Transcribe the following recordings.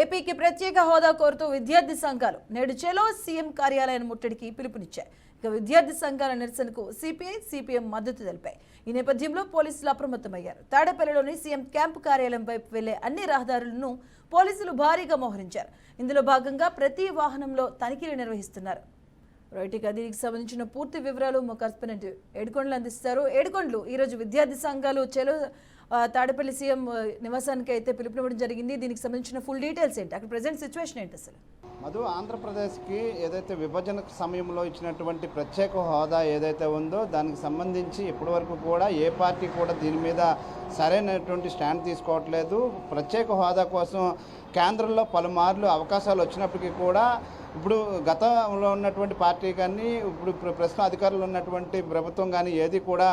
ఏపీకి ప్రత్యేక హోదా కోరుతూ విద్యార్థి సంఘాలు నేడు చెలో సీఎం కార్యాలయం ముట్టడికి పిలుపునిచ్చాయి. ఇక విద్యార్థి సంఘాల నిరసనకు సిపిఐ, సిపిఎం మద్దతు తెలిపాయి. ఈ నేపథ్యంలో పోలీసులు అప్రమత్తమయ్యారు. తాడేపల్లిలోని సీఎం క్యాంపు కార్యాలయం వైపు వెళ్లే అన్ని రహదారులను పోలీసులు భారీగా మోహరించారు. ఇందులో భాగంగా ప్రతి వాహనంలో తనిఖీలు నిర్వహిస్తున్నారు. రైట్గా దీనికి సంబంధించిన పూర్తి వివరాలు మా కరెస్పాండెంట్ ఏడుకొండలు అందిస్తారు. ఏడుకొండలు, ఈరోజు విద్యార్థి సంఘాలు చెలో తాడేపల్లి సీఎం నివాసానికి అయితే పిలుపునివ్వడం జరిగింది. దీనికి సంబంధించిన ఫుల్ డీటెయిల్స్ ఏంటి, అక్కడ ప్రజెంట్ సిచ్యువేషన్ ఏంటి అసలు? మధు, ఆంధ్రప్రదేశ్కి ఏదైతే విభజన సమయంలో ఇచ్చినటువంటి ప్రత్యేక హోదా ఏదైతే ఉందో దానికి సంబంధించి ఇప్పటివరకు కూడా ఏ పార్టీ కూడా దీని మీద సరైనటువంటి స్టాండ్ తీసుకోవట్లేదు. ప్రత్యేక హోదా కోసం కేంద్రంలో పలుమార్లు అవకాశాలు వచ్చినప్పటికీ కూడా ఇప్పుడు గతంలో ఉన్నటువంటి పార్టీ కానీ ఇప్పుడు ప్రస్తుతం అధికారులు ఉన్నటువంటి ప్రభుత్వం కానీ ఏది కూడా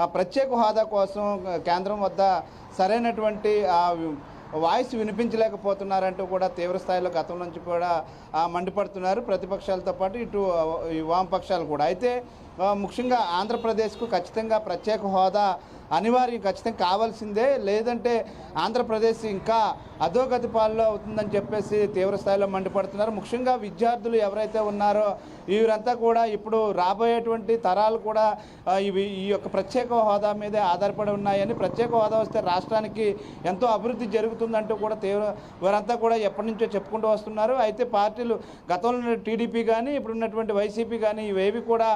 ఆ ప్రత్యేక హోదా కోసం కేంద్రం వద్ద సరైనటువంటి వాయిస్ వినిపించలేకపోతున్నారంటూ కూడా తీవ్ర స్థాయిలో గతం నుంచి కూడా మండిపడుతున్నారు ప్రతిపక్షాలతో పాటు ఇటు వామపక్షాలు కూడా. అయితే ముఖ్యంగా ఆంధ్రప్రదేశ్కు ఖచ్చితంగా ప్రత్యేక హోదా అనివార్యం, ఖచ్చితంగా కావాల్సిందే, లేదంటే ఆంధ్రప్రదేశ్ ఇంకా అధోగతి పాల్లో అవుతుందని చెప్పేసి తీవ్ర స్థాయిలో మండిపడుతున్నారు. ముఖ్యంగా విద్యార్థులు ఎవరైతే ఉన్నారో వీరంతా కూడా ఇప్పుడు రాబోయేటువంటి తరాలు కూడా ఈ యొక్క ప్రత్యేక హోదా మీదే ఆధారపడి ఉన్నాయని, ప్రత్యేక హోదా వస్తే రాష్ట్రానికి ఎంతో అభివృద్ధి జరుగుతుందంటూ కూడా వీరంతా కూడా ఎప్పటి నుంచో చెప్పుకుంటూ వస్తున్నారు. అయితే పార్టీలు గతంలో టీడీపీ కానీ ఇప్పుడున్నటువంటి వైసీపీ కానీ ఇవేవి కూడా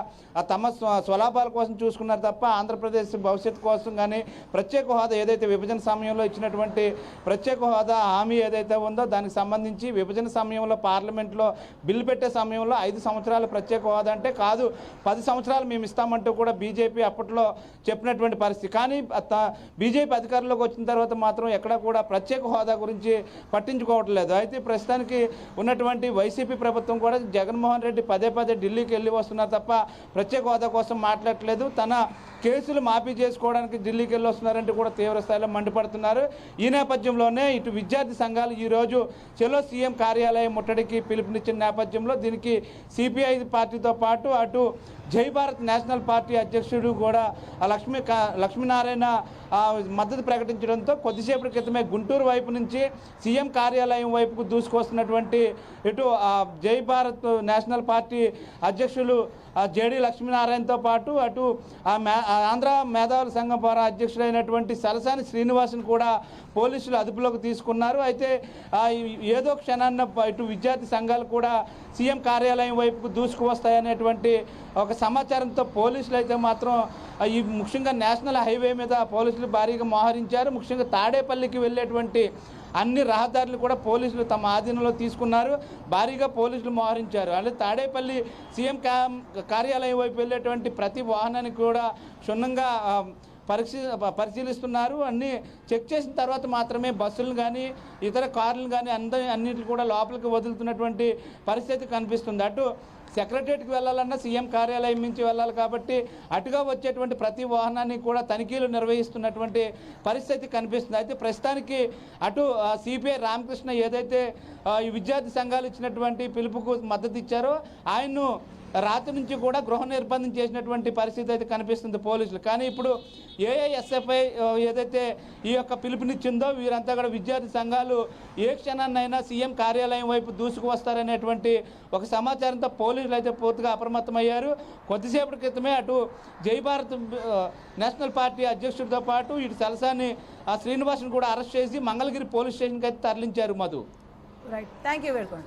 తమ స్వలాభాల కోసం చూసుకున్నారు తప్ప ఆంధ్రప్రదేశ్ భవిష్యత్తు కోసం కానీ ప్రత్యేక హోదా ఏదైతే విభజన సమయంలో ఇచ్చినటువంటి ప్రత్యేక హోదా హామీ ఏదైతే ఉందో దానికి సంబంధించి విభజన సమయంలో పార్లమెంట్లో బిల్లు పెట్టే సమయంలో 5 సంవత్సరాల ప్రత్యేక హోదా అంటే కాదు 10 సంవత్సరాలు మేము ఇస్తామంటూ కూడా బీజేపీ అప్పట్లో చెప్పినటువంటి పరిస్థితి. కానీ బీజేపీ అధికారంలోకి వచ్చిన తర్వాత మాత్రం ఎక్కడ కూడా ప్రత్యేక హోదా గురించి పట్టించుకోవట్లేదు. అయితే ప్రస్తుతానికి ఉన్నటువంటి వైసీపీ ప్రభుత్వం కూడా జగన్మోహన్ రెడ్డి పదే ఢిల్లీకి వెళ్ళి వస్తున్నారు తప్ప ప్రత్యేక హోదా కోసం మాట్లాడట్లేదు. తన కేసులు మాఫీ చేసుకోవడానికి ఢిల్లీకి వెళ్ళి వస్తున్నారంటే కూడా తీవ్ర స్థాయిలో మండిపడుతున్నారు. ఈ నేపథ్యంలోనే ఇటు విద్యార్థి సంఘాలు ఈరోజు చెలో సీఎం కార్యాలయం ముట్టడికి పిలుపునిచ్చిన నేపథ్యంలో దీనికి సిపిఐ పార్టీతో పాటు అటు జై భారత్ నేషనల్ పార్టీ అధ్యక్షుడు కూడా లక్ష్మీనారాయణ మద్దతు ప్రకటించడంతో కొద్దిసేపటి క్రితమే గుంటూరు వైపు నుంచి సీఎం కార్యాలయం వైపుకు దూసుకొస్తున్నటువంటి ఇటు జై భారత్ నేషనల్ పార్టీ అధ్యక్షులు జేడి లక్ష్మీనారాయణతో పాటు అటు ఆంధ్ర మేధావుల సంఘం ద్వారా అధ్యక్షుడైనటువంటి సలసాని శ్రీనివాసును కూడా పోలీసులు అదుపులోకి తీసుకున్నారు. అయితే ఏదో క్షణాన్న ఇటు విద్యార్థి సంఘాలు కూడా సీఎం కార్యాలయం వైపుకు దూసుకు వస్తాయనేటువంటి ఒక సమాచారంతో పోలీసులు అయితే మాత్రం ఈ ముఖ్యంగా నేషనల్ హైవే మీద పోలీసులు భారీగా మోహరించారు. ముఖ్యంగా తాడేపల్లికి వెళ్ళేటువంటి అన్ని రహదారులు కూడా పోలీసులు తమ ఆధీనంలో తీసుకున్నారు, భారీగా పోలీసులు మోహరించారు. అలాగే తాడేపల్లి సీఎం కార్యాలయం వైపు వెళ్ళేటువంటి ప్రతి వాహనానికి కూడా క్షుణ్ణంగా పరిశీలిస్తున్నారు. అన్నీ చెక్ చేసిన తర్వాత మాత్రమే బస్సులు కానీ ఇతర కార్లు కానీ అన్నింటిని కూడా లోపలికి వదులుతున్నటువంటి పరిస్థితి కనిపిస్తుంది. అటు సెక్రటరియట్కి వెళ్ళాలన్నా సీఎం కార్యాలయం నుంచి వెళ్ళాలి కాబట్టి అటుగా వచ్చేటువంటి ప్రతి వాహనాన్ని కూడా తనిఖీలు నిర్వహిస్తున్నటువంటి పరిస్థితి కనిపిస్తుంది. అయితే ప్రస్తుతానికి అటు సిపిఐ రామకృష్ణ ఏదైతే ఈ విద్యార్థి సంఘాలు ఇచ్చినటువంటి పిలుపుకు మద్దతు ఇచ్చారో ఆయన్ను రాత్రి నుంచి కూడా గృహ నిర్బంధం చేసినటువంటి పరిస్థితి అయితే కనిపిస్తుంది పోలీసులు. కానీ ఇప్పుడు ఏఐఎస్ఎఫ్ఐ ఏదైతే ఈ యొక్క పిలుపునిచ్చిందో వీరంతా కూడా విద్యార్థి సంఘాలు ఏ క్షణాన్నైనా సీఎం కార్యాలయం వైపు దూసుకు వస్తారనేటువంటి ఒక సమాచారంతో పోలీసులు అయితే పూర్తిగా అప్రమత్తమయ్యారు. కొద్దిసేపటి క్రితమే అటు జై భారత్ నేషనల్ పార్టీ అధ్యక్షుడితో పాటు ఇటు సలసాని శ్రీనివాసుని కూడా అరెస్ట్ చేసి మంగళగిరి పోలీస్ స్టేషన్కి అయితే తరలించారు. Madhu, right, thank you. Welcome.